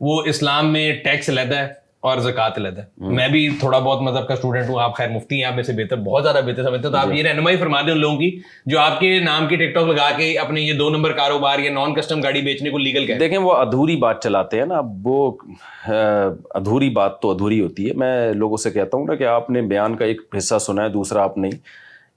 وہ اسلام میں ٹیکس علیحدہ ہے اور زکوٰۃ علیحدہ ہے. میں بھی تھوڑا بہت مذہب کا اسٹوڈنٹ ہوں, آپ خیر مفتی ہیں, آپ میں سے بہتر, بہت زیادہ بہتر سمجھتے ہیں, تو آپ یہ رہنمائی فرما دیں ان لوگوں کی جو آپ کے نام کی ٹک ٹاک لگا کے اپنے یہ 2 نمبر کاروبار یا نان کسٹم گاڑی بیچنے کو لیگل کہتے ہیں. دیکھیں وہ ادھوری بات چلاتے ہیں نا, وہ ادھوری بات تو ادھوری ہوتی ہے. میں لوگوں سے کہتا ہوں نا کہ آپ نے بیان کا ایک حصہ سنا ہے, دوسرا آپ نہیں.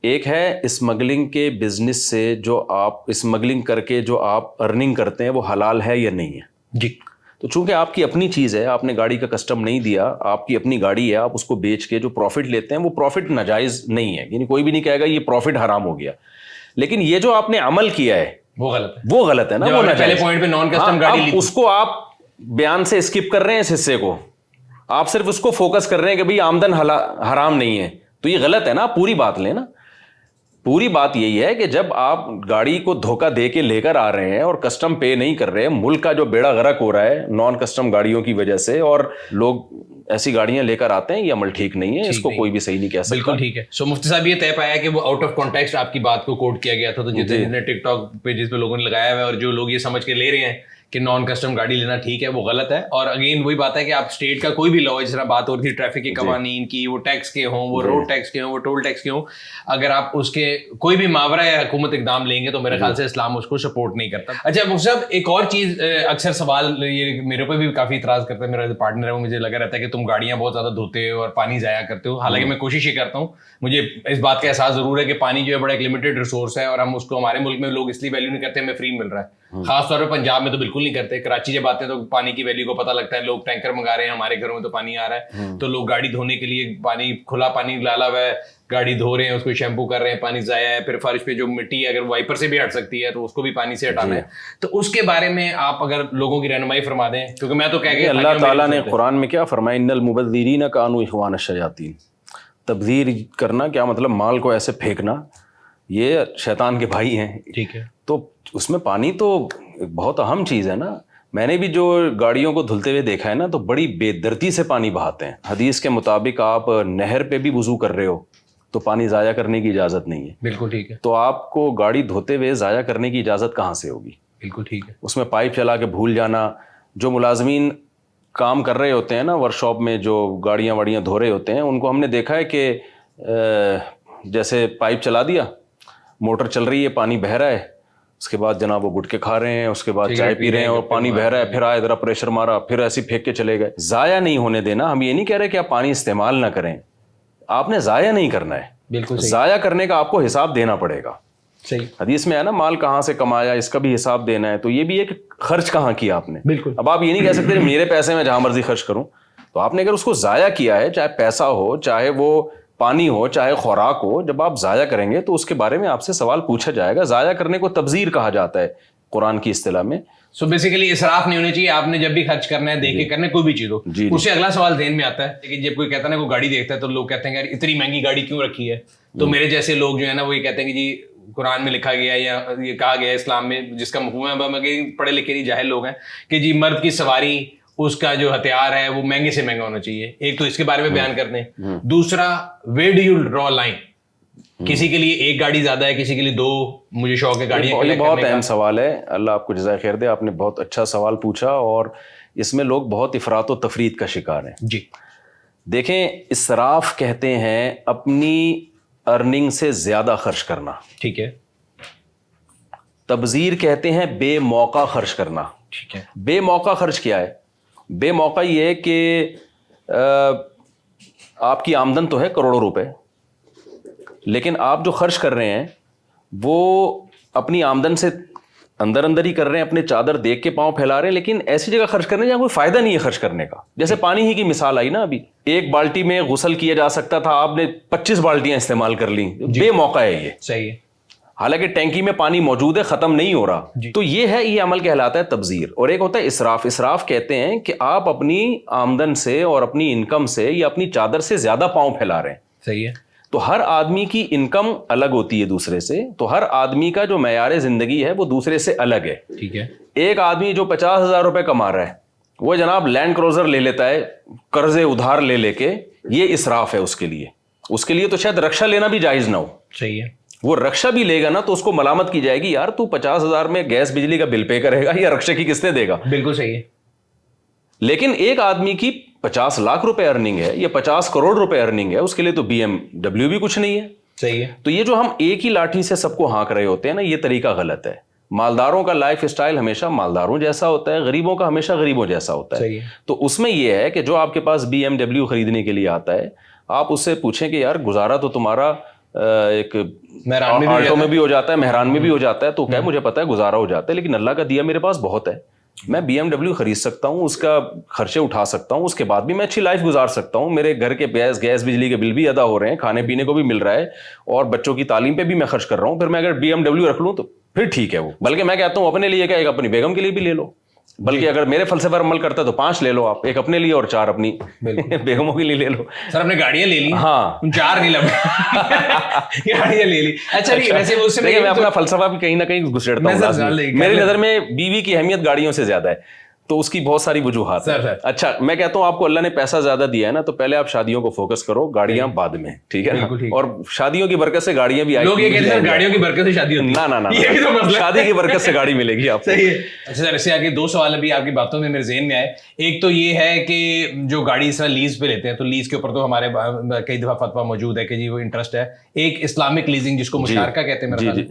ایک ہے اسمگلنگ کے بزنس سے جو آپ اسمگلنگ کر کے جو آپ ارننگ کرتے ہیں وہ حلال ہے یا نہیں ہے. جی. تو چونکہ آپ کی اپنی چیز ہے, آپ نے گاڑی کا کسٹم نہیں دیا, آپ کی اپنی گاڑی ہے, آپ اس کو بیچ کے جو پروفٹ لیتے ہیں وہ پروفٹ ناجائز نہیں ہے, یعنی کوئی بھی نہیں کہے گا یہ پروفٹ حرام ہو گیا. لیکن یہ جو آپ نے عمل کیا ہے وہ غلط ہے, وہ غلط ہے نا, وہ پہلے پوائنٹ پہ نان کسٹم گاڑی لی, اس کو آپ بیان سے اسکپ کر رہے ہیں, اس حصے کو آپ صرف اس کو فوکس کر رہے ہیں کہ بھئی آمدن حرام نہیں ہے, تو یہ غلط ہے نا. پوری بات لیں نا. پوری بات یہی ہے کہ جب آپ گاڑی کو دھوکہ دے کے لے کر آ رہے ہیں اور کسٹم پے نہیں کر رہے ہیں, ملک کا جو بیڑا غرق ہو رہا ہے نان کسٹم گاڑیوں کی وجہ سے, اور لوگ ایسی گاڑیاں لے کر آتے ہیں, یہ عمل ٹھیک نہیں ہے, اس کو کوئی بھی صحیح نہیں کہہ سکتا. بالکل ٹھیک ہے. سو مفتی صاحب یہ طے پایا کہ وہ آؤٹ آف کانٹیکسٹ آپ کی بات کو کوٹ کیا گیا تھا, تو جتنے ٹک ٹاک پیجز پہ لوگوں نے لگایا ہوا ہے اور جو لوگ یہ سمجھ کے لے رہے ہیں کہ نان کسٹم گاڑی لینا ٹھیک ہے, وہ غلط ہے. اور اگین وہی بات ہے کہ آپ اسٹیٹ کا کوئی بھی لا, جس طرح بات ہو رہی تھی ٹریفک کے قوانین کی, وہ ٹیکس کے ہوں, وہ روڈ ٹیکس کے ہوں, وہ ٹول ٹیکس کے ہوں, اگر آپ اس کے کوئی بھی ماورا یا حکومت اقدام لیں گے تو میرے خیال سے اسلام اس کو سپورٹ نہیں کرتا. اچھا مفتی صاحب ایک اور چیز, اکثر سوال یہ میرے پہ بھی کافی اعتراض کرتا ہے, میرا جو پارٹنر ہے وہ مجھے لگا رہتا ہے کہ تم گاڑیاں بہت زیادہ دھوتے ہو اور پانی ضائع کرتے ہو. حالانکہ میں کوشش یہ کرتا ہوں, مجھے اس بات کا احساس ضرور ہے کہ پانی جو ہے بڑا ایک لمیٹڈ ریسورس ہے, اور ہم اس کو ہمارے ملک میں لوگ اس لیے ویلیو نہیں کرتے, ہمیں فری مل رہا ہے. خاص طور پہ پنجاب میں تو بالکل نہیں کرتے. کراچی جب آتے ہیں تو پانی کی ویلیو کو پتہ لگتا ہے, لوگ ٹینکر منگا رہے ہیں, ہمارے گھروں میں تو پانی آ رہا ہے, تو لوگ گاڑی دھونے کے لیے پانی, کھلا پانی ڈالا ہوا ہے, گاڑی دھو رہے ہیں, اس کو شیمپو کر رہے ہیں, پانی ضائع ہے. پھر فرش پہ جو مٹی ہے اگر وائپر سے بھی ہٹ سکتی ہے تو اس کو بھی پانی سے ہٹانا ہے. تو اس کے بارے میں آپ اگر لوگوں کی رہنمائی فرما دیں, کیونکہ میں تو کہہ گیا اللہ تعالیٰ نے قرآن میں کیا فرمایا, ان المبذرین کانوا اخوان الشیاطین. تبذیر کرنا کیا مطلب, مال کو ایسے پھینکنا, یہ شیطان کے بھائی ہیں. ٹھیک ہے. تو اس میں پانی تو بہت اہم چیز ہے نا. میں نے بھی جو گاڑیوں کو دھلتے ہوئے دیکھا ہے نا, تو بڑی بے دردی سے پانی بہاتے ہیں. حدیث کے مطابق آپ نہر پہ بھی وضو کر رہے ہو تو پانی ضائع کرنے کی اجازت نہیں ہے. بالکل ٹھیک ہے. تو آپ کو گاڑی دھوتے ہوئے ضائع کرنے کی اجازت کہاں سے ہوگی؟ بالکل ٹھیک ہے. اس میں پائپ چلا کے بھول جانا. جو ملازمین کام کر رہے ہوتے ہیں نا ورک شاپ میں, جو گاڑیاں واڑیاں دھو رہے ہوتے ہیں, ان کو ہم نے دیکھا ہے کہ جیسے پائپ چلا دیا, موٹر چل رہی ہے, پانی بہہ رہا ہے, اس کے بعد جناب وہ گٹکے کھا رہے ہیں, اس کے بعد چائے پی رہے ہیں اور پانی بہہ رہا ہے, پھر آئے ذرا پریشر مارا, پھر ایسے پھینک کے چلے گئے. ضائع نہیں ہونے دینا. ہم یہ نہیں کہہ رہے کہ آپ پانی استعمال نہ کریں, آپ نے ضائع نہیں کرنا ہے. بالکل ضائع کرنے کا آپ کو حساب دینا پڑے گا. صحیح. حدیث میں ہے نا, مال کہاں سے کمایا اس کا بھی حساب دینا ہے. تو یہ بھی ایک خرچ کہاں کیا آپ نے. بالکل. اب آپ یہ نہیں کہہ سکتے میرے پیسے میں جہاں مرضی خرچ کروں. تو آپ نے اگر اس کو ضائع کیا ہے, چاہے پیسہ ہو, چاہے وہ پانی ہو, چاہے خوراک ہو, جب آپ ضائع کریں گے تو اس کے بارے میں آپ سے سوال پوچھا جائے گا. ضائع کرنے کو تبذیر کہا جاتا ہے قرآن کی اصطلاح میں. سو بیسیکلی اسراف نہیں ہونی چاہیے. آپ نے جب بھی خرچ کرنا ہے, دیکھ کے کرنا ہے, کوئی بھی چیز ہو. اس سے اگلا سوال ذہن میں آتا ہے کہ جب کوئی کہتا ہے نا کوئی گاڑی دیکھتا ہے تو لوگ کہتے ہیں یار اتنی مہنگی گاڑی کیوں رکھی ہے. تو میرے جیسے لوگ جو ہے نا وہ یہ کہتے ہیں کہ جی قرآن میں لکھا گیا ہے یا یہ کہا گیا ہے اسلام میں, جس کا مفہوم ہے, پڑھے لکھے نہیں جاہل لوگ ہیں, کہ جی مرد کی سواری, اس کا جو ہتھیار ہے وہ مہنگے سے مہنگا ہونا چاہیے. ایک تو اس کے بارے میں بیان کر دیں. دوسرا, where do you draw line. کسی کے لیے ایک گاڑی زیادہ ہے, کسی کے لیے 2. مجھے شوق ہے گاڑیاں. یہ بہت اہم سوال ہے. اللہ آپ کو جزائے خیر دے, آپ نے بہت اچھا سوال پوچھا, اور اس میں لوگ بہت افراط و تفریط کا شکار ہیں. جی دیکھیں, اسراف کہتے ہیں اپنی ارننگ سے زیادہ خرچ کرنا. ٹھیک ہے. تبذیر کہتے ہیں بے موقع خرچ کرنا. ٹھیک ہے. بے موقع خرچ کیا ہے؟ بے موقع یہ ہے کہ آپ کی آمدن تو ہے کروڑوں روپے, لیکن آپ جو خرچ کر رہے ہیں وہ اپنی آمدن سے اندر اندر ہی کر رہے ہیں, اپنے چادر دیکھ کے پاؤں پھیلا رہے ہیں, لیکن ایسی جگہ خرچ کرنے جہاں کوئی فائدہ نہیں ہے خرچ کرنے کا. جیسے پانی ہی کی مثال آئی نا ابھی, 1 بالٹی میں غسل کیا جا سکتا تھا, آپ نے 25 بالٹیاں استعمال کر لیں. بے موقع ہے یہ. صحیح ہے. حالانکہ ٹینکی میں پانی موجود ہے, ختم نہیں ہو رہا. تو یہ عمل کہلاتا ہے تبذیر. اور ایک ہوتا ہے اسراف. اسراف کہتے ہیں کہ آپ اپنی آمدن سے اور اپنی انکم سے یا اپنی چادر سے زیادہ پاؤں پھیلا رہے ہیں. صحیح ہے. تو ہر آدمی کی انکم الگ ہوتی ہے دوسرے سے, تو ہر آدمی کا جو معیار زندگی ہے وہ دوسرے سے الگ ہے. ٹھیک ہے. ایک آدمی جو 50,000 روپے کما رہا ہے, وہ جناب لینڈ کروزر لے لیتا ہے قرضے ادھار لے لے کے, یہ اسراف ہے اس کے لیے. اس کے لیے تو شاید رکشا لینا بھی جائز نہ ہو. صحیح ہے. وہ رکشا بھی لے گا نا تو اس کو ملامت کی جائے گی, یار تو 50,000 میں گیس بجلی کا بل پے کرے گا یا رکشے کی قسطیں دے گا. بالکل صحیح ہے. لیکن ایک آدمی کی 50 لاکھ روپے ارننگ ہے یا 50 کروڑ روپے ارننگ ہے, اس کے لیے تو BMW بھی کچھ نہیں ہے. صحیح ہے. تو یہ جو ہم ایک ہی لاٹھی سے سب کو ہانک رہے ہوتے ہیں نا, یہ طریقہ غلط ہے. مالداروں کا لائف اسٹائل ہمیشہ مالداروں جیسا ہوتا ہے, غریبوں کا ہمیشہ غریبوں جیسا ہوتا ہے. تو اس میں یہ ہے کہ جو آپ کے پاس BMW خریدنے کے لیے آتا ہے, آپ اس سے پوچھیں کہ یار گزارا تو تمہارا ایک آلٹو میں بھی ہو جاتا ہے, مہران میں بھی ہو جاتا ہے, تو کیا مجھے پتا ہے گزارا ہو جاتا ہے, لیکن اللہ کا دیا میرے پاس بہت ہے, میں BMW خرید سکتا ہوں, اس کا خرچے اٹھا سکتا ہوں, اس کے بعد بھی میں اچھی لائف گزار سکتا ہوں, میرے گھر کے گیس بجلی کے بل بھی ادا ہو رہے ہیں, کھانے پینے کو بھی مل رہا ہے, اور بچوں کی تعلیم پہ بھی میں خرچ کر رہا ہوں. پھر میں اگر BMW رکھ لوں تو پھر ٹھیک ہے وہ, بلکہ میں کہتا ہوں اپنے لیے کیا, ایک اپنی بیگم کے لیے بھی لے لو, بلکہ اگر میرے فلسفے پر عمل کرتا ہے تو 5 لے لو آپ, ایک اپنے لیے اور 4 اپنی بیگموں کے لیے لے لو. سر آپ نے گاڑیاں لے لی, ہاں 4 نہیں لگا, گاڑیاں لے لی. اچھا ویسے اس سے میں اپنا فلسفہ بھی کہیں نہ کہیں گھسیڑتا ہوں. میری نظر میں بیوی کی اہمیت گاڑیوں سے زیادہ ہے, تو اس کی بہت ساری وجوہات ہیں. اچھا میں کہتا ہوں آپ کو اللہ نے پیسہ زیادہ دیا ہے نا, تو پہلے آپ شادیوں کو فوکس کرو, گاڑیاں بعد میں, ٹھیک ہے نا, اور شادیوں کی برکت سے گاڑیاں بھی آئی. لوگ یہ کہتے ہیں گاڑیوں کی برکت سے شادی ہوتی ہے, نہ شادی کی برکت سے گاڑی ملے گی آپ کو. صحیح ہے. اچھا سر, اس سے آگے 2 سوال ابھی آپ کی باتوں میں میرے ذہن میں آئے. ایک تو یہ ہے کہ جو گاڑی اس طرح لیز پہ لیتے ہیں, تو لیز کے اوپر تو ہمارے کئی دفعہ فتویٰ موجود ہے کہ جی وہ انٹرسٹ ہے. ایک اسلامک لیزنگ جس کو مشارکہ کہتے ہیں, جی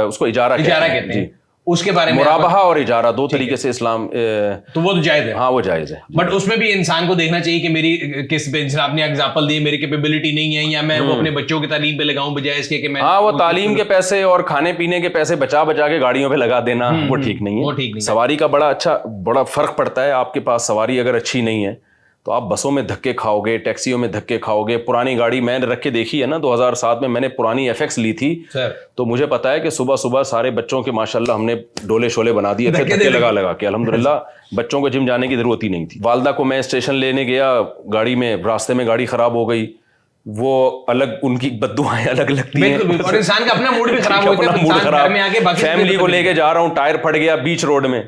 اس کو اجارہ کہتے ہیں, اس کے بارے میں مرابحہ اور اجارہ 2 طریقے سے اسلام, تو وہ تو جائز ہے. ہاں وہ جائز ہے, بٹ اس میں بھی انسان کو دیکھنا چاہیے کہ میری کس پہ, جس آپ نے ایگزامپل دی, میری کیپیبلٹی نہیں ہے, یا میں وہ اپنے بچوں کی تعلیم پہ لگاؤں بجائے اس کے کہ میں, ہاں وہ تعلیم کے پیسے اور کھانے پینے کے پیسے بچا کے گاڑیوں پہ لگا دینا, وہ ٹھیک نہیں ہے. سواری کا بڑا فرق پڑتا ہے. آپ کے پاس سواری اگر اچھی نہیں ہے تو آپ بسوں میں دھکے کھاؤ گے, ٹیکسیوں میں دھکے کھاؤ گے. پرانی گاڑی میں نے رکھ کے دیکھی ہے نا, 2007 میں نے پرانی FX لی تھی, تو مجھے پتا ہے کہ صبح سارے بچوں کے ماشاءاللہ ہم نے ڈولے شولے بنا دیے تھے دھکے لگا کے. الحمدللہ بچوں کو جم جانے کی ضرورت ہی نہیں تھی. والدہ کو میں اسٹیشن لینے گیا گاڑی میں, راستے میں گاڑی خراب ہو گئی, وہ الگ, ان کی بددعائیں الگ لگتی ہیں, اور انسان کا اپنا موڈ بھی خراب ہوتا ہے. موڈ خراب, فیملی کو لے کے جا رہا ہوں, ٹائر پھٹ گیا بیچ روڈ میں,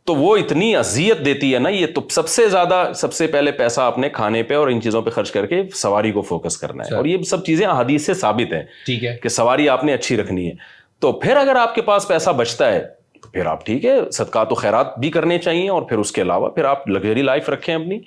تو وہ اتنی اذیت دیتی ہے نا. یہ تو سب سے پہلے پیسہ اپنے کھانے پہ اور ان چیزوں پہ خرچ کر کے سواری کو فوکس کرنا ہے, اور یہ سب چیزیں احادیث سے ثابت ہیں, ٹھیک ہے, کہ سواری آپ نے اچھی رکھنی ہے. تو پھر اگر آپ کے پاس پیسہ بچتا ہے تو پھر آپ ٹھیک ہے, صدقات و خیرات بھی کرنے چاہیے, اور پھر اس کے علاوہ پھر آپ لگژری لائف رکھیں اپنی,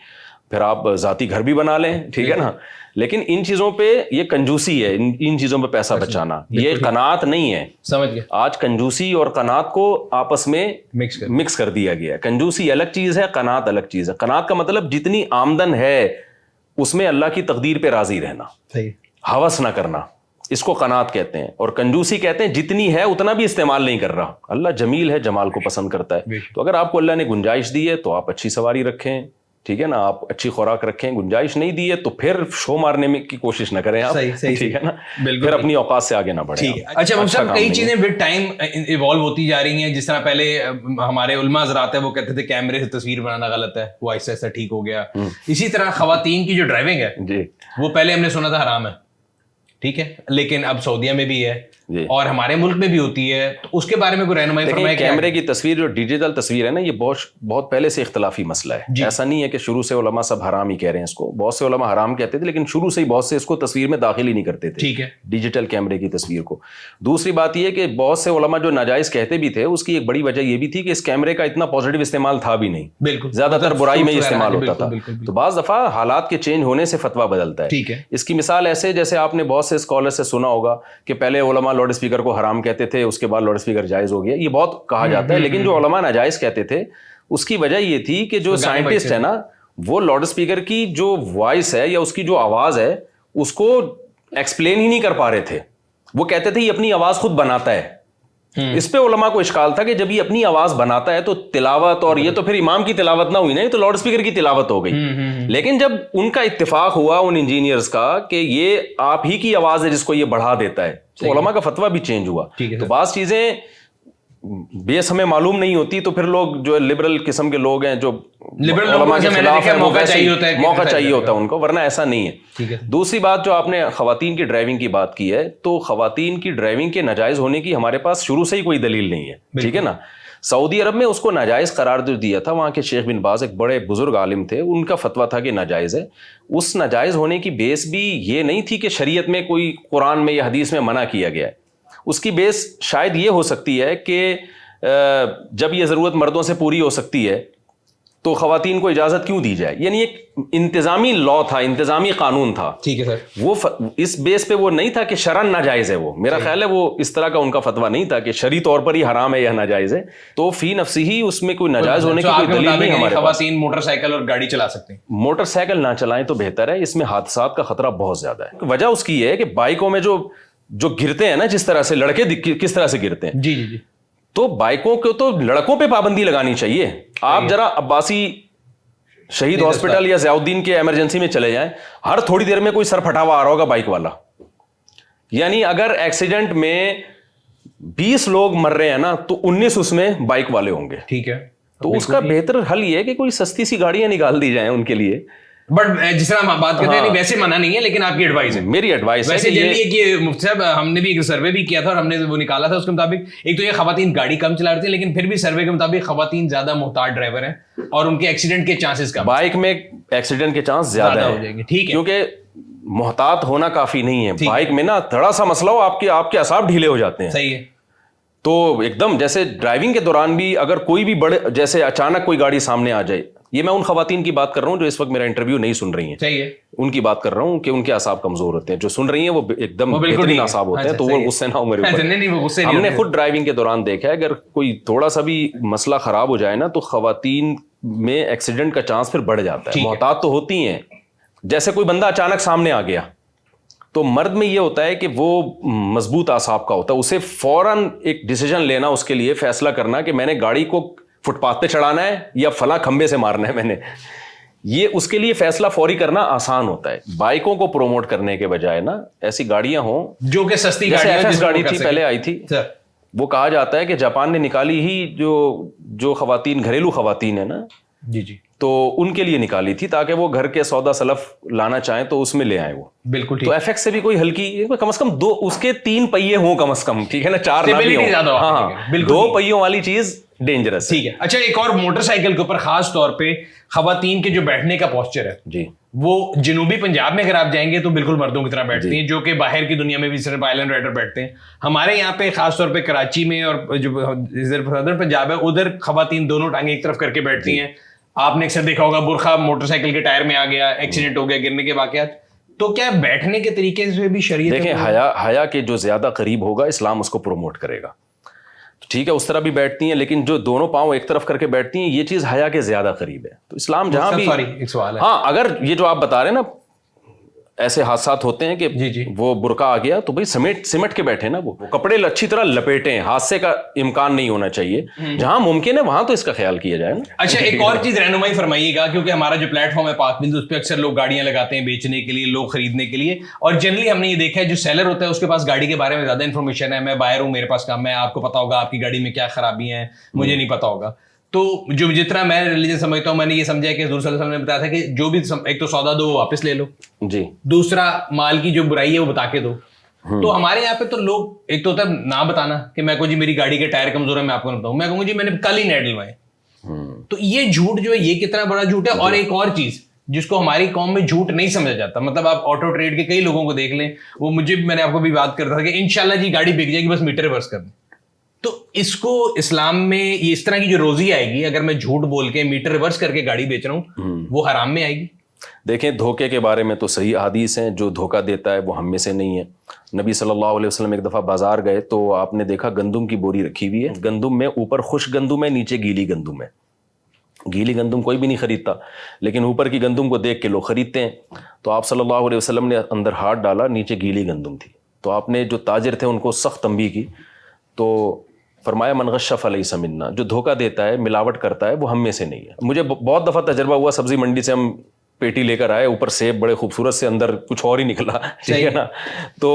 پھر آپ ذاتی گھر بھی بنا لیں, ٹھیک ہے نا. لیکن ان چیزوں پہ یہ کنجوسی ہے, ان چیزوں پہ پیسہ بچانا, یہ قناعت نہیں ہے. سمجھ گئے. آج کنجوسی اور قناعت کو آپس میں مکس کر دیا گیا ہے. کنجوسی الگ چیز ہے, قناعت الگ چیز ہے. قناعت کا مطلب جتنی آمدن ہے اس میں اللہ کی تقدیر پہ راضی رہنا, ہوس نہ کرنا, اس کو قناعت کہتے ہیں. اور کنجوسی کہتے ہیں جتنی ہے اتنا بھی استعمال نہیں کر رہا. اللہ جمیل ہے, جمال کو پسند کرتا ہے. تو اگر آپ کو اللہ نے گنجائش دی ہے تو آپ اچھی سواری رکھیں, ٹھیک ہے نا, آپ اچھی خوراک رکھیں. گنجائش نہیں دی ہے تو پھر شو مارنے میں کی کوشش نہ کریں آپ, ٹھیک ہے نا, پھر اپنی اوقات سے آگے نہ بڑھیں. اچھا صاحب, کئی چیزیں ود ٹائم ایوالو ہوتی جا رہی ہیں. جس طرح پہلے ہمارے علماء حضرات ہیں وہ کہتے تھے کیمرے سے تصویر بنانا غلط ہے, وہ ایسا ایسا ٹھیک ہو گیا. اسی طرح خواتین کی جو ڈرائیونگ ہے وہ پہلے ہم نے سنا تھا حرام ہے, ٹھیک ہے, لیکن اب سعودیہ میں بھی ہے اور ہمارے ملک میں بھی ہوتی ہے, تو اس کے بارے میں کوئی رہنمائی فرمائے. کیمرے کی تصویر جو ڈیجیٹل تصویر ہے نا, یہ بہت پہلے سے اختلافی مسئلہ ہے. ایسا نہیں ہے کہ شروع سے علماء سب حرام ہی کہہ رہے ہیں اس کو. بہت سے علماء حرام کہتے تھے, لیکن شروع سے ہی بہت سے اس کو تصویر میں داخل ہی نہیں کرتے تھے, ٹھیک ہے, ڈیجیٹل کیمرے کی تصویر کو. دوسری بات یہ کہ بہت سے علماء جو ناجائز کہتے بھی تھے, اس کی ایک بڑی وجہ یہ بھی تھی کہ اس کیمرے کا اتنا پازیٹیو استعمال تھا بھی نہیں, بالکل زیادہ تر برائی میں استعمال ہوتا تھا. تو بعض دفعہ حالات کے چینج ہونے سے فتویٰ بدلتا ہے, ٹھیک ہے. اس کی مثال ایسے, جیسے آپ نے بہت سے اسکالر سے سنا ہوگا کہ پہلے علماء لاؤڈ اسپیکر کو حرام کہتے تھے, اس کے بعد لاؤڈ اسپیکر جائز ہو گیا. یہ بہت کہا جاتا ہے, لیکن جو علماء ناجائز کہتے تھے اس کی وجہ یہ تھی کہ جو سائنٹسٹ ہے نا, وہ لاؤڈ اسپیکر کی جو وائس ہے یا اس کی جو آواز ہے اس کو ایکسپلین ہی نہیں کر پا رہے تھے. وہ کہتے تھے یہ اپنی آواز خود بناتا ہے. اس پہ علماء کو اشکال تھا کہ جب یہ اپنی آواز بناتا ہے تو تلاوت, اور یہ تو پھر امام کی تلاوت نہ ہوئی نا, یہ تو لاؤڈ اسپیکر کی تلاوت ہو گئی. لیکن جب ان کا اتفاق ہوا ان انجینئرز کا کہ یہ آپ ہی کی آواز ہے جس کو یہ بڑھا دیتا ہے, تو علماء کا فتویٰ بھی چینج ہوا. تو بعض چیزیں بیس ہمیں معلوم نہیں ہوتی, تو پھر لوگ جو لبرل قسم کے لوگ ہیں, جو علماء کے خلاف ہیں, موقع چاہیے ہوتا ہے ان کو, ورنہ ایسا نہیں ہے. دوسری بات جو آپ نے خواتین کی ڈرائیونگ کی بات کی ہے, تو خواتین کی ڈرائیونگ کے ناجائز ہونے کی ہمارے پاس شروع سے ہی کوئی دلیل نہیں ہے, ٹھیک ہے نا. سعودی عرب میں اس کو ناجائز قرار دیا تھا. وہاں کے شیخ بن باز ایک بڑے بزرگ عالم تھے, ان کا فتویٰ تھا کہ ناجائز ہے. اس ناجائز ہونے کی بیس بھی یہ نہیں تھی کہ شریعت میں کوئی قرآن میں یا حدیث میں منع کیا گیا ہے. اس کی بیس شاید یہ ہو سکتی ہے کہ جب یہ ضرورت مردوں سے پوری ہو سکتی ہے تو خواتین کو اجازت کیوں دی جائے؟ یعنی ایک انتظامی لا تھا، انتظامی قانون تھا، ٹھیک ہے سر. وہ اس بیس پہ وہ نہیں تھا کہ شرعن ناجائز ہے. وہ میرا خیال ہے وہ اس طرح کا ان کا فتویٰ نہیں تھا کہ شرعی طور پر ہی حرام ہے یا ناجائز ہے. تو فی نفسی ہی اس میں کوئی ناجائز ہونے کی کوئی دلیل نہیں ہمارے پاس. خواتین موٹر سائیکل اور گاڑی چلا سکتے ہیں؟ موٹر سائیکل نہ چلائیں تو بہتر ہے، اس میں حادثات کا خطرہ بہت زیادہ ہے. وجہ اس کی یہ ہے کہ بائکوں میں جو گرتے ہیں نا، جس طرح سے لڑکے کس طرح سے گرتے ہیں، جی جی جی، تو بائکوں کو تو لڑکوں پہ پابندی لگانی چاہیے. آپ ذرا عباسی شہید ہاسپٹل یا ضیاء الدین کے ایمرجنسی میں چلے جائیں، ہر تھوڑی دیر میں کوئی سر پھٹا ہوا آ رہا ہوگا بائک والا. یعنی اگر ایکسیڈنٹ میں 20 لوگ مر رہے ہیں نا تو 19 اس میں بائک والے ہوں گے. ٹھیک ہے. تو اس کا بہتر حل یہ ہے کہ کوئی سستی سی گاڑیاں نکال دی جائیں ان کے لیے. بٹ جس طرح ہم بات کرتے ہیں ویسے منع نہیں ہے، لیکن آپ کی ایڈوائز ہے. میری ایڈوائس ہے ویسے جنرلی کہ مفتی صاحب ہم نے بھی ایک سروے بھی کیا تھا اور ہم نے وہ نکالا تھا اس کے مطابق، ایک تو یہ خواتین گاڑی کم چلا رہی تھی، لیکن پھر بھی سروے کے مطابق خواتین زیادہ محتاط ڈرائیور ہیں اور ان کے ایکسیڈنٹ کے چانسز کم. بائک میں ایکسیڈنٹ کے چانس زیادہ ہو جائیں گے. ٹھیک ہے. کیونکہ محتاط ہونا کافی نہیں ہے. بائک میں نا تھوڑا سا مسئلہ ہو آپ کے اعصاب ڈھیلے ہو جاتے ہیں. صحیح ہے. تو ایک دم جیسے ڈرائیونگ کے دوران بھی اگر کوئی بھی بڑے جیسے اچانک کوئی گاڑی سامنے آ جائے، یہ میں ان خواتین کی بات کر رہا ہوں جو اس وقت میرا انٹرویو نہیں سن رہی ہیں. صحیح ہے. ان کی بات کر رہا ہوں کہ ان کے اعصاب کمزور ہوتے ہیں. جو سن رہی ہیں وہ ایک دم بہترین اعصاب ہوتے ہیں، تو وہ غصے نہ ہو میرے اوپر. ہم نے خود ڈرائیونگ کے دوران دیکھا ہے اگر کوئی تھوڑا سا بھی مسئلہ خراب ہو جائے نا تو خواتین میں ایکسیڈنٹ کا چانس پھر بڑھ جاتا ہے. محتاط تو ہوتی ہیں. جیسے کوئی بندہ اچانک سامنے آ گیا تو مرد میں یہ ہوتا ہے کہ وہ مضبوط اعصاب کا ہوتا ہے، اسے فوراً ایک ڈیسیجن لینا، اس کے لیے فیصلہ کرنا کہ میں نے گاڑی کو فٹ پاتھ پہ چڑھانا ہے یا فلاں کھمبے سے مارنا ہے. میں نے یہ اس کے لیے فیصلہ فوری کرنا آسان ہوتا ہے. بائکوں کو پروموٹ کرنے کے بجائے نا ایسی گاڑیاں ہوں جو کہ سستی گاڑی تھی پہلے آئی تھی. وہ کہا جاتا ہے کہ جاپان نے نکالی ہی جو خواتین گھریلو خواتین ہیں نا، جی جی، تو ان کے لیے نکالی تھی تاکہ وہ گھر کے سودا سلف لانا چاہیں تو اس میں لے آئیں. وہ بالکل. تو ایف ایکس سے بھی کوئی ہلکی کم از کم 2 اس کے 3 پہیے ہوں کم از کم، ٹھیک ہے نا، 4 نہ بھی ہوں. ہاں 2 پہیوں والی چیز ڈینجرس. ٹھیک ہے. اچھا، ایک اور موٹر سائیکل کے اوپر خاص طور پہ خواتین کے جو بیٹھنے کا پوسچر ہے جی، وہ جنوبی پنجاب میں اگر آپ جائیں گے تو بالکل مردوں کی طرح بیٹھتی ہیں، جو کہ باہر کی دنیا میں بھی صرف آئلینڈ رائڈر بیٹھتے ہیں. ہمارے یہاں پہ خاص طور پہ کراچی میں اور جو ادھر صدر پنجاب ہے ادھر خواتین دونوں ٹانگیں ایک طرف کر کے بیٹھتی ہیں. آپ نے اکثر دیکھا ہوگا برقع موٹر سائیکل کے ٹائر میں آ گیا، ایکسیڈنٹ ہو گیا، گرنے کے واقعات. تو کیا بیٹھنے کے طریقے سے بھی شریعت دیکھیں حیا کے جو زیادہ قریب ہوگا اسلام اس کو پروموٹ کرے گا. ٹھیک ہے، اس طرح بھی بیٹھتی ہیں، لیکن جو دونوں پاؤں ایک طرف کر کے بیٹھتی ہیں یہ چیز حیا کے زیادہ قریب ہے. تو اسلام جہاں بھی ہاں اگر یہ جو آپ بتا رہے ہیں نا ایسے حادثات ہوتے ہیں کہ وہ برقع آ گیا تو بھائی سمٹ کے بیٹھے نا، وہ کپڑے اچھی طرح لپیٹیں، حادثے کا امکان نہیں ہونا چاہیے. جہاں ممکن ہے وہاں تو اس کا خیال کیا جائے نا. اچھا، ایک اور چیز رہنمائی فرمائیے گا، کیونکہ ہمارا جو پلیٹ فارم ہے پاک بند، اس پہ اکثر لوگ گاڑیاں لگاتے ہیں بیچنے کے لیے، لوگ خریدنے کے لیے، اور جنرلی ہم نے یہ دیکھا ہے جو سیلر ہوتا ہے اس کے پاس گاڑی کے بارے میں زیادہ انفارمیشن ہے. میں بائر ہوں، میرے پاس کام ہے، آپ کو پتا ہوگا آپ کی گاڑی میں کیا خرابیاں ہیں، مجھے نہیں پتا ہوگا. تو جو جتنا میں ریلیجن سمجھتا ہوں، میں نے یہ سمجھا کہ حضور صلی اللہ علیہ وسلم نے بتایا تھا کہ جو بھی ایک تو سودا دو واپس لے لو جی، دوسرا مال کی جو برائی ہے وہ بتا کے دو. تو ہمارے یہاں پہ تو لوگ ایک تو ہوتا ہے نہ بتانا کہ میں کو جی میری گاڑی کے ٹائر کمزور ہے، میں آپ کو بتاؤں، میں کہوں گا جی میں نے کل ہی نئے ڈلوائے. تو یہ جھوٹ جو ہے یہ کتنا بڑا جھوٹ ہے. اور ایک اور چیز جس کو ہماری قوم میں جھوٹ نہیں سمجھا جاتا، مطلب آپ آٹو ٹریڈ کے کئی لوگوں کو دیکھ لیں، وہ مجھے میں نے آپ کو بھی بات کرتا تھا کہ انشاءاللہ جی گاڑی بک جائے گی، بس میٹر ریورس کر دیں. تو اس کو اسلام میں یہ اس طرح کی جو روزی آئے گی اگر میں جھوٹ بول کے میٹر ریورس کر کے گاڑی بیچ رہا ہوں وہ حرام میں آئے گی. دیکھیں دھوکے کے بارے میں تو صحیح حدیث ہیں، جو دھوکہ دیتا ہے وہ ہم میں سے نہیں ہے. نبی صلی اللہ علیہ وسلم ایک دفعہ بازار گئے تو آپ نے دیکھا گندم کی بوری رکھی ہوئی ہے، گندم میں اوپر خشک گندم ہے، نیچے گیلی گندم ہے. گیلی گندم کوئی بھی نہیں خریدتا، لیکن اوپر کی گندم کو دیکھ کے لوگ خریدتے ہیں. تو آپ صلی اللہ علیہ وسلم نے اندر ہاتھ ڈالا، نیچے گیلی گندم تھی. تو آپ نے جو تاجر تھے ان کو سخت تنبیہ کی، تو فرمایا من غش فلیس منا، جو دھوکہ دیتا ہے ملاوٹ کرتا ہے وہ ہم میں سے نہیں ہے. مجھے بہت دفعہ تجربہ ہوا، سبزی منڈی سے ہم پیٹی لے کر آئے، اوپر سیب بڑے خوبصورت سے، اندر کچھ اور ہی نکلا، ٹھیک ہے نا. تو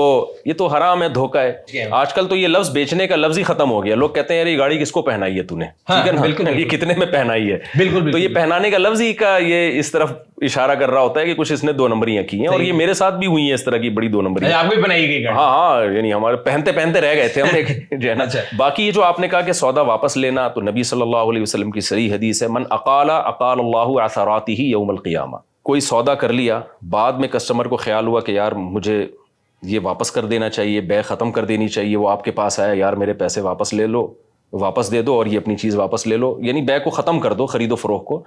یہ تو حرام ہے، دھوکہ ہے. آج کل تو یہ لفظ بیچنے کا لفظ ہی ختم ہو گیا. لوگ کہتے ہیں یار یہ گاڑی کس کو پہنائی ہے تو نے، ٹھیک ہے نا، یہ کتنے میں پہنائی ہے. بالکل. تو یہ پہنانے کا لفظ ہی کا یہ اس طرف اشارہ کر رہا ہوتا ہے کہ کچھ اس نے 2 نمبریاں کی ہیں. اور یہ میرے ساتھ بھی ہوئی ہیں اس طرح کی بڑی 2 نمبریاں. آپ بھی بنائی گئی؟ ہاں، یعنی ہمارے پہنتے پہنتے رہ گئے تھے ہم ایک جو ہے نا. باقی یہ جو آپ نے کہا کہ سودا واپس لینا، تو نبی صلی اللہ علیہ وسلم کی صحیح حدیث ہے، من اقال اقال اللہ عثراته یوم القیامہ. کوئی سودا کر لیا، بعد میں کسٹمر کو خیال ہوا کہ یار مجھے یہ واپس کر دینا چاہیے، بے ختم کر دینی چاہیے، وہ آپ کے پاس آیا یار میرے پیسے واپس لے لو، واپس دے دو اور یہ اپنی چیز واپس لے لو, یعنی بیع کو ختم کر دو, خرید و فروخت کو.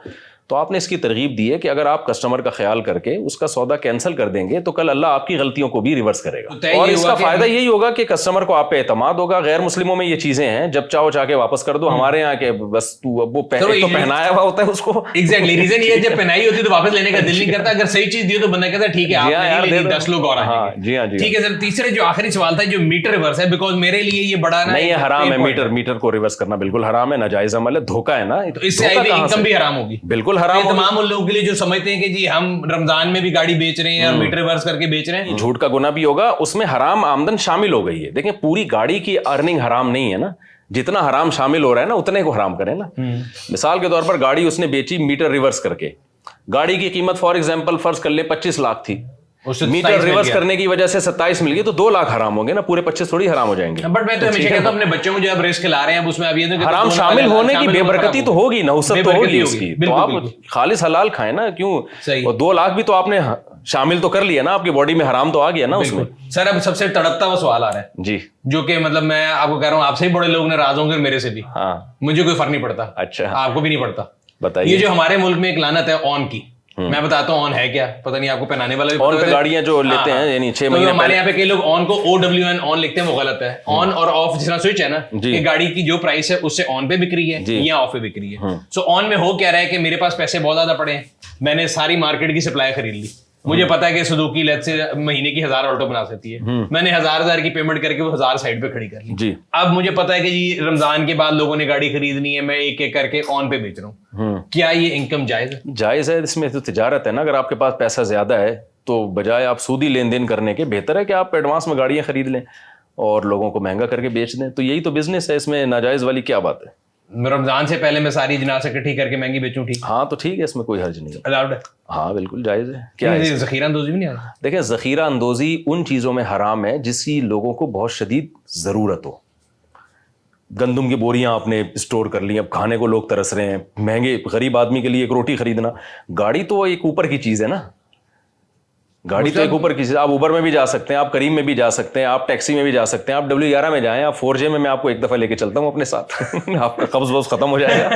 تو آپ نے اس کی ترغیب دی ہے کہ اگر آپ کسٹمر کا خیال کر کے اس کا سودا کینسل کر دیں گے تو کل اللہ آپ کی غلطیوں کو بھی ریورس کرے گا, اور اس کا فائدہ یہی ہوگا کہ کسٹمر کو آپ پہ اعتماد ہوگا. غیر مسلموں میں یہ چیزیں ہیں, جب چاہو چاہ کے واپس کر دو. ہمارے یہاں کے بس تو اب وہ پہنایا ہوا ہوتا ہے اس کو. ایگزیکٹلی ریزن یہ ہے جب پہنائی ہوتی ہے تو واپس لینے کا دل نہیں کرتا, اگر صحیح چیز دی تو بندہ کہتا ہے ٹھیک ہے آپ نے 10 لوگ اور آئیں گے. جی ہاں جی ٹھیک ہے سر. تیسرے جو آخری سوال تھا جو میٹر ریورس ہے, بیکاز میرے لیے یہ بڑا نہیں ہے, حرام ہے. میٹر کو ریورس کرنا بالکل حرام ہے, ناجائز عمل ہے, دھوکا ہے نا. تو اس سے انکم بھی حرام ہوگی. بالکل حرام. تمام ان لوگوں کے لیے جو سمجھتے ہیں کہ جی ہم رمضان میں بھی گاڑی بیچ رہے ہیں اور میٹر ریورس کر کے بیچ رہے ہیں, جھوٹ کا گناہ بھی ہوگا, اس میں حرام آمدن شامل ہو گئی ہے. دیکھیں پوری گاڑی کی ارننگ حرام نہیں ہے نا, جتنا حرام شامل ہو رہا ہے نا اتنے کو حرام کریں نا. مثال کے طور پر گاڑی اس نے بیچی میٹر ریورس کر کے, گاڑی کی قیمت فار ایگزامپل فرض کر لے 25 لاکھ تھی, میٹر ریورس کرنے کی وجہ سے 27 مل گئی, تو 2 لاکھ حرام ہوں گے نا, پورے 25 تھوڑی حرام ہو جائیں گے. بٹ میں تو ہمیشہ کہتا ہوں اپنے بچوں کو جو آپ رسک لا رہے ہیں اب اس میں اب یہ حرام شامل ہونے کی بے برکتی تو ہوگی, نحوست تو ہوگی اس کی. تو آپ خالص حلال کھائیں نا, کیوں؟ اور 2 لاکھ بھی تو آپ نے شامل تو کر لیا نا, آپ کی باڈی میں حرام تو آ گیا نا اس میں. سر اب سب سے تڑپتا ہوا سوال آ رہا ہے جی, جو کہ مطلب میں آپ کو کہہ رہا ہوں آپ سے ہی بڑے لوگ ناراض ہوں گے میرے سے بھی. ہاں مجھے کوئی فرق نہیں پڑتا, اچھا آپ کو بھی نہیں پڑتا. بتائیے. یہ جو ہمارے ملک میں ایک لعنت ہے آن کی, میں بتاتا ہوں آن ہے کیا, پتہ نہیں آپ کو پہنانے والا بھی. آن پہ گاڑیاں جو لیتے ہیں یعنی 6 مہینے ہمارے یہاں پہ کئی لوگ آن کو OWN آن لکھتے ہیں, وہ غلط ہے. آن اور آف جس طرح سوئچ ہے نا, کہ گاڑی کی جو پرائس ہے اس سے آن پہ بک رہی ہے یا آف پہ بک رہی ہے. سو آن میں ہو کیا رہا ہے کہ میرے پاس پیسے بہت زیادہ پڑے ہیں, میں نے ساری مارکیٹ کی سپلائی خرید لی. مجھے پتا ہے کہ سزوکی لیٹ سے مہینے کی 1000 آٹو بنا سکتی ہے, میں نے 1000 کی پیمنٹ کر کے وہ 1000 سائڈ پہ کھڑی کر لی جی. اب مجھے پتا ہے کہ جی رمضان کے بعد لوگوں نے گاڑی خریدنی ہے, میں ایک ایک کر کے آن پہ بیچ رہا ہوں. کیا یہ انکم جائز ہے؟ جائز ہے, اس میں تو تجارت ہے نا. اگر آپ کے پاس پیسہ زیادہ ہے تو بجائے آپ سودی لین دین کرنے کے بہتر ہے کہ آپ ایڈوانس میں گاڑیاں خرید لیں اور لوگوں کو مہنگا کر کے بیچ دیں. تو یہی تو بزنس ہے, اس میں ناجائز والی کیا بات ہے؟ رمضان سے پہلے میں ساری جناز اکٹھی کر کے مہنگی بیچوں, ٹھیک؟ ہاں تو ٹھیک ہے, اس میں کوئی حرج نہیں ہے. الاؤڈ ہے؟ ہاں بالکل جائز ہے. کیا ہے ذخیرہ اندوزی بھی نہیں آتا؟ دیکھیں ذخیرہ اندوزی ان چیزوں میں حرام ہے جس کی لوگوں کو بہت شدید ضرورت ہو. گندم کی بوریاں آپ نے اسٹور کر لی, اب کھانے کو لوگ ترس رہے ہیں, مہنگے غریب آدمی کے لیے ایک روٹی خریدنا. گاڑی تو ایک اوپر کی چیز ہے نا, گاڑی تو ایک اوپر کی چیز. آپ اوبر میں بھی جا سکتے ہیں, آپ کریم میں بھی جا سکتے ہیں, آپ ٹیکسی میں بھی جا سکتے ہیں, آپ W11 میں جائیں, آپ 4J میں آپ کو ایک دفعہ لے کے چلتا ہوں اپنے ساتھ, آپ کا قبض وبض ختم ہو جائے گا,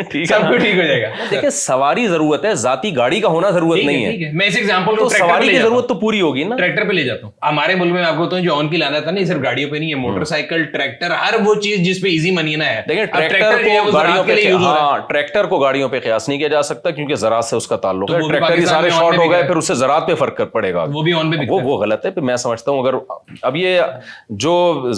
ٹھیک ہے, سب کچھ ٹھیک ہو جائے گا. دیکھیں سواری ضرورت ہے, ذاتی گاڑی کا ہونا ضرورت نہیں ہے. میں اس ایگزامپل تو سواری کی ضرورت تو پوری ہوگی نا. ٹریکٹر پہ لے جاتا ہوں. ہمارے ملک میں آپ کو جو آن کی لانا تھا نہیں, صرف گاڑیوں پہ نہیں ہے, موٹر سائیکل, ٹریکٹر, ہر وہ چیز جس پہ ایزی منی نا ہے. دیکھیں ٹریکٹر کو گاڑیوں پہ قیاس نہیں کیا جا سکتا کیونکہ زراعت سے اس کا تعلق ہے. ٹریکٹر ہی سارے شارٹ ہو گئے, پھر اس سے زراعت پہ فرق پڑے گا, وہ بھی آن پہ وہ غلط ہے. میں سمجھتا ہوں اگر اب یہ جو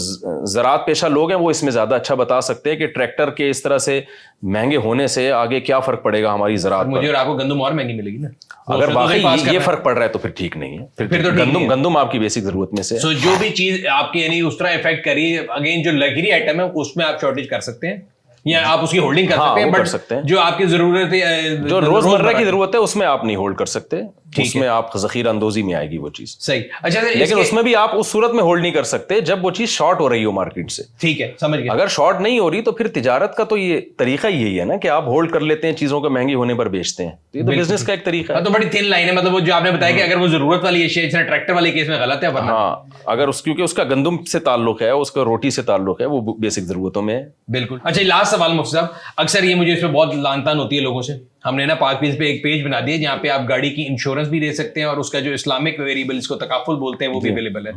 زراعت پیشہ لوگ ہیں وہ اس میں زیادہ اچھا بتا سکتے ہیں کہ ٹریکٹر کے اس طرح سے مہنگے ہونے سے آگے کیا فرق پڑے گا ہماری زراعت پر. مجھے اور آپ کو گندم اور مہنگی ملے گی نا. اگر واقعی یہ فرق پڑ رہا ہے تو پھر ٹھیک نہیں ہے, پھر تو گندم آپ کی بیسک ضرورت میں سے. سو جو بھی چیز آپ کی یعنی اس طرح افیکٹ کری, اگین جو لگژری آئٹم ہے اس میں آپ شارٹیج کر سکتے ہیں یا آپ اس کی ہولڈنگ کر سکتے ہیں, بٹ جو آپ کی ضرورت ہے, جو روزمرہ کی ضرورت ہے اس میں آپ نہیں ہولڈ کر سکتے, اس میں آپ ذخیرہ اندوزی میں آئے گی وہ چیز. صحیح. اچھا لیکن اس میں بھی آپ اس صورت میں ہولڈ نہیں کر سکتے جب وہ چیز شارٹ ہو رہی ہو مارکیٹ سے. ٹھیک ہے, سمجھ گیا. اگر شارٹ نہیں ہو رہی تو پھر تجارت کا تو یہ طریقہ یہی ہے نا کہ آپ ہولڈ کر لیتے ہیں چیزوں کو, مہنگی ہونے پر بیچتے ہیں. یہ تو بزنس کا ایک طریقہ ہے. تو بڑی تھن لائن ہے, مطلب وہ جو آپ نے بتایا کہ اگر وہ ضرورت والی اشیاء جیسے ٹریکٹر والے کیس میں غلط ہے, ہاں اگر اس کیونکہ اس کا گندم سے تعلق ہے, اس کا روٹی سے تعلق ہے, وہ بیسک ضرورتوں میں ہے. بالکل. اچھا لاسٹ سوال مفتی صاحب, اکثر یہ مجھے اس پہ بہت لان تان ہوتی ہے لوگوں سے. ہم نے نا پاک پیس پہ ایک پیج بنا دیا جہاں پہ آپ گاڑی کی انشورنس بھی دے سکتے ہیں اور اس کا جو اسلامک ویریبل اس کو تکافل بولتے ہیں وہ بھی اویلیبل ہے.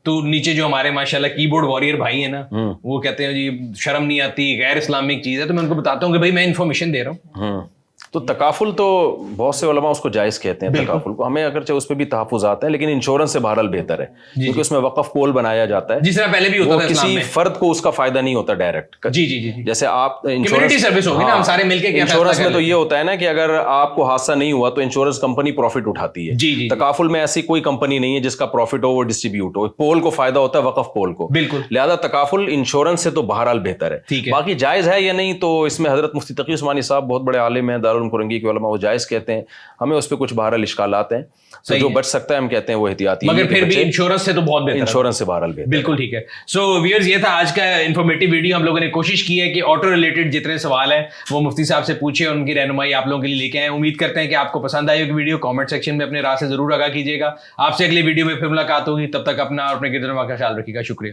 تو نیچے جو ہمارے ماشاءاللہ کی بورڈ وارئر بھائی ہیں نا, وہ کہتے ہیں جی شرم نہیں آتی, غیر اسلامک چیز ہے. تو میں ان کو بتاتا ہوں کہ بھائی میں انفارمیشن دے رہا ہوں. تو تکافل تو بہت سے علماء اس کو جائز کہتے ہیں تکافل کو, ہمیں اگرچہ اس پہ بھی تحفظات ہیں لیکن انشورنس سے بہرحال بہتر ہے کیونکہ اس میں وقف پول بنایا جاتا ہے جس طرح پہلے بھی ہوتا تھا کسی فرد کو اس کا فائدہ نہیں ہوتا ڈائریکٹ. جی جی جی, جیسے آپ کمیونٹی سروس ہوگی نا, ہم سارے مل کے انشورنس میں تو یہ ہوتا ہے نا کہ اگر آپ کو حادثہ نہیں ہوا تو انشورنس کمپنی پروفٹ اٹھاتی ہے. جی جی. تکافل میں ایسی کوئی کمپنی نہیں ہے جس کا پروفٹ ہو وہ ڈسٹریبیوٹ ہو, پول کو فائدہ ہوتا ہے وقف پول کو. بالکل. لہذا تکافل انشورنس سے تو بہرحال بہتر ہے. باقی جائز ہے یا نہیں تو اس میں حضرت مفتی تقی عثمانی صاحب بہت بڑے عالم ہیں, دارالعلوم فرنگی کے علماء, وہ جائز کہتے ہیں. ہمیں اس پہ کچھ بہرحال اشکالات ہیں, تو جو بچ سکتا ہے ہم کہتے ہیں وہ احتیاطی, مگر پھر بھی انشورنس سے تو بہت بہتر ہے. انشورنس سے بہرحال بہتر. بالکل ٹھیک ہے. سو ویئرز یہ تھا آج کا انفارمیٹیو ویڈیو. ہم لوگوں نے کوشش کی ہے کہ آٹو ریلیٹڈ جتنے سوال ہیں وہ مفتی صاحب سے پوچھیں, ان کی رہنمائی آپ لوگوں کے لیے لے کے آئیں. امید کرتے ہیں کہ آپ کو پسند آئی ہوگی ویڈیو. کامنٹ سیکشن میں اپنے رائے سے ضرور آگاہ کیجیے گا. آپ سے اگلی ویڈیو میں پھر ملاقات ہوگی, تب تک اپنا اور اپنے گردنواں کا خیال رکھیے گا. شکریہ.